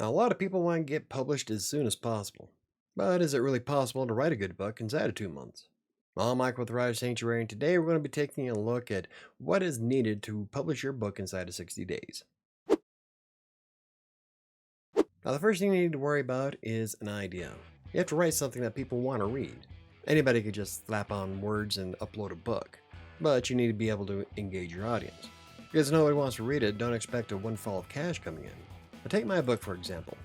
Now, a lot of people want to get published as soon as possible. But is it really possible to write a good book inside of 2 months? I'm Mike with WriterSanctuary, and today we're going to be taking a look at what is needed to publish your book inside of 60 days. Now, the first thing you need to worry about is an idea. You have to write something that people want to read. Anybody could just slap on words and upload a book, but you need to be able to engage your audience. Because nobody wants to read it, don't expect a windfall of cash coming in. But take my book, for example.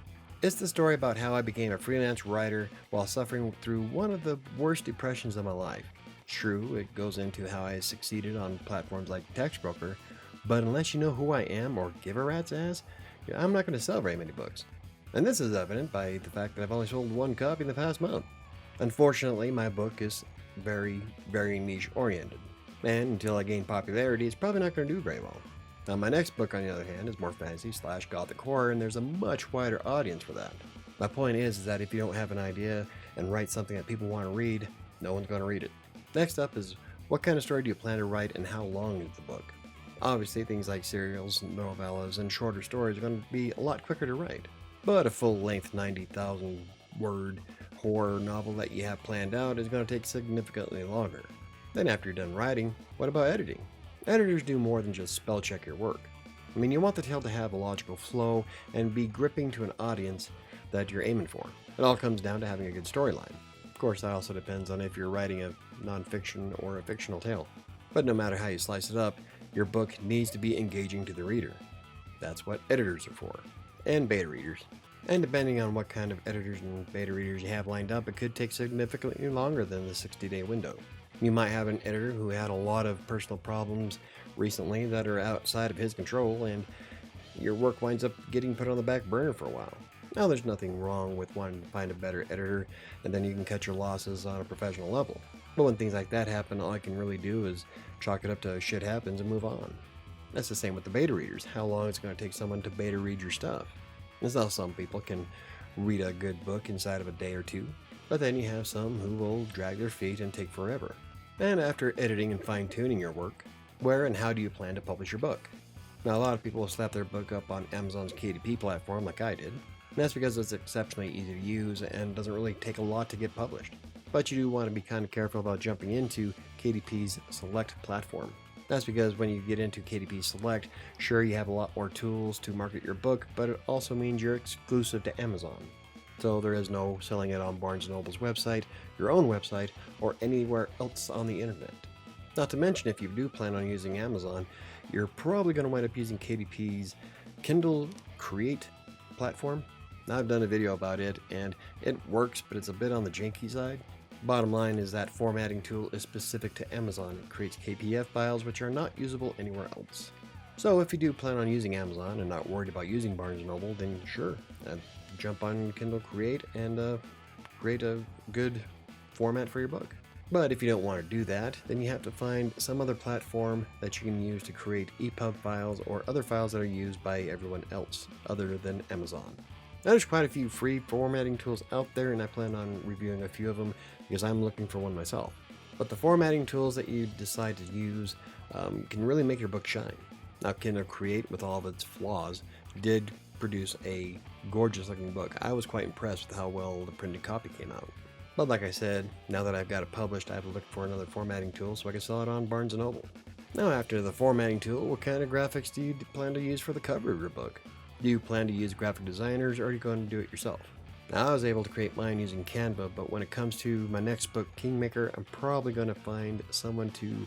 It's the story about how I became a freelance writer while suffering through one of the worst depressions of my life. True, it goes into how I succeeded on platforms like Textbroker, but unless you know who I am or give a rat's ass, I'm not going to sell very many books. And this is evident by the fact that I've only sold one copy in the past month. Unfortunately, my book is very niche oriented, and until I gain popularity, it's probably not going to do very well. Now, my next book, on the other hand, is more fantasy/gothic horror, and there's a much wider audience for that. My point is that if you don't have an idea and write something that people want to read, no one's going to read it. Next up is, what kind of story do you plan to write and how long is the book? Obviously, things like serials, novellas, and shorter stories are going to be a lot quicker to write. But a full-length 90,000 word horror novel that you have planned out is going to take significantly longer. Then after you're done writing, what about editing? Editors do more than just spell check your work. I mean, you want the tale to have a logical flow and be gripping to an audience that you're aiming for. It all comes down to having a good storyline. Of course, that also depends on if you're writing a nonfiction or a fictional tale. But no matter how you slice it up, your book needs to be engaging to the reader. That's what editors are for. And beta readers. And depending on what kind of editors and beta readers you have lined up, it could take significantly longer than the 60-day window. You might have an editor who had a lot of personal problems recently that are outside of his control, and your work winds up getting put on the back burner for a while. Now, there's nothing wrong with wanting to find a better editor, and then you can cut your losses on a professional level. But when things like that happen, all I can really do is chalk it up to shit happens and move on. That's the same with the beta readers. How long is it going to take someone to beta read your stuff? It's how some people can read a good book inside of a day or two, but then you have some who will drag their feet and take forever. And after editing and fine-tuning your work, where and how do you plan to publish your book? Now, a lot of people will slap their book up on Amazon's KDP platform like I did, and that's because it's exceptionally easy to use and doesn't really take a lot to get published. But you do want to be kind of careful about jumping into KDP's Select platform. That's because when you get into KDP Select, sure, you have a lot more tools to market your book, but it also means you're exclusive to Amazon. So there is no selling it on Barnes & Noble's website, your own website, or anywhere else on the internet. Not to mention, if you do plan on using Amazon, you're probably going to wind up using KDP's Kindle Create platform. Now, I've done a video about it, and it works, but it's a bit on the janky side. Bottom line is that formatting tool is specific to Amazon. It creates KPF files which are not usable anywhere else. So if you do plan on using Amazon and not worried about using Barnes & Noble, then sure, jump on Kindle Create and create a good format for your book. But if you don't want to do that, then you have to find some other platform that you can use to create EPUB files or other files that are used by everyone else other than Amazon. Now, there's quite a few free formatting tools out there, and I plan on reviewing a few of them because I'm looking for one myself. But the formatting tools that you decide to use can really make your book shine. Now, Kindle Create, with all of its flaws, did produce a gorgeous looking book. I was quite impressed with how well the printed copy came out. But like I said, now that I've got it published, I have to look for another formatting tool so I can sell it on Barnes & Noble. Now, after the formatting tool, what kind of graphics do you plan to use for the cover of your book? Do you plan to use graphic designers, or are you going to do it yourself? Now, I was able to create mine using Canva, but when it comes to my next book, Kingmaker, I'm probably going to find someone to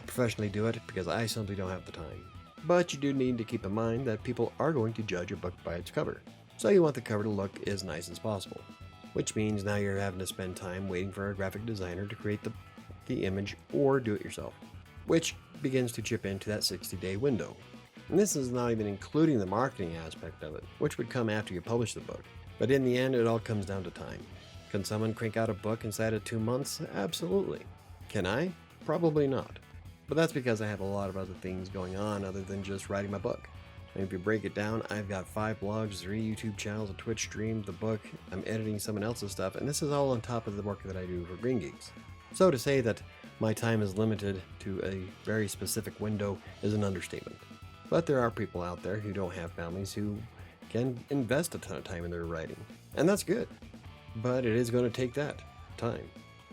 professionally do it because I simply don't have the time. But you do need to keep in mind that people are going to judge a book by its cover. So you want the cover to look as nice as possible. Which means now you're having to spend time waiting for a graphic designer to create the image or do it yourself. Which begins to chip into that 60-day window. And this is not even including the marketing aspect of it, which would come after you publish the book. But in the end, it all comes down to time. Can someone crank out a book inside of 2 months? Absolutely. Can I? Probably not. But that's because I have a lot of other things going on other than just writing my book. And if you break it down, I've got 5 blogs, 3 YouTube channels, a Twitch stream, the book, I'm editing someone else's stuff, and this is all on top of the work that I do for Green Geeks. So to say that my time is limited to a very specific window is an understatement. But there are people out there who don't have families who can invest a ton of time in their writing, and that's good. But it is going to take that time.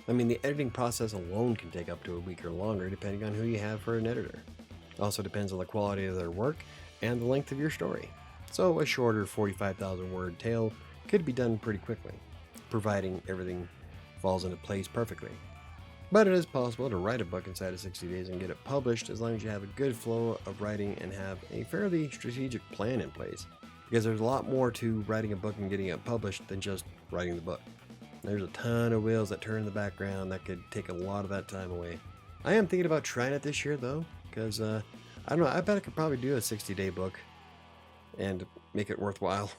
I mean, the editing process alone can take up to a week or longer depending on who you have for an editor. Also depends on the quality of their work and the length of your story. So a shorter 45,000 word tale could be done pretty quickly, providing everything falls into place perfectly. But it is possible to write a book inside of 60 days and get it published as long as you have a good flow of writing and have a fairly strategic plan in place. Because there's a lot more to writing a book and getting it published than just writing the book. There's a ton of wheels that turn in the background that could take a lot of that time away. I am thinking about trying it this year though, because I don't know, I bet I could probably do a 60-day book and make it worthwhile.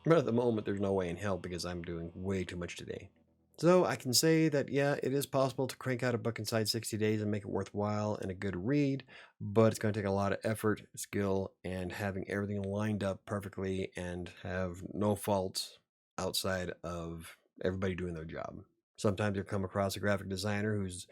But at the moment, there's no way in hell because I'm doing way too much today. So I can say that, yeah, it is possible to crank out a book inside 60 days and make it worthwhile and a good read, but it's going to take a lot of effort, skill, and having everything lined up perfectly and have no faults outside of everybody doing their job. Sometimes you'll come across a graphic designer who's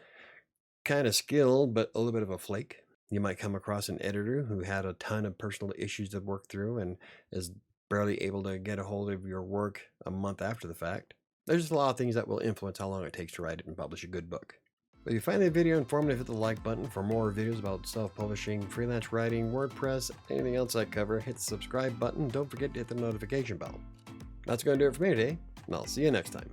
kind of skilled, but a little bit of a flake. You might come across an editor who had a ton of personal issues to work through and is barely able to get a hold of your work a month after the fact. There's just a lot of things that will influence how long it takes to write it and publish a good book. If you find the video informative, hit the like button. For more videos about self-publishing, freelance writing, WordPress, anything else I cover, hit the subscribe button. Don't forget to hit the notification bell. That's going to do it for me today, and I'll see you next time.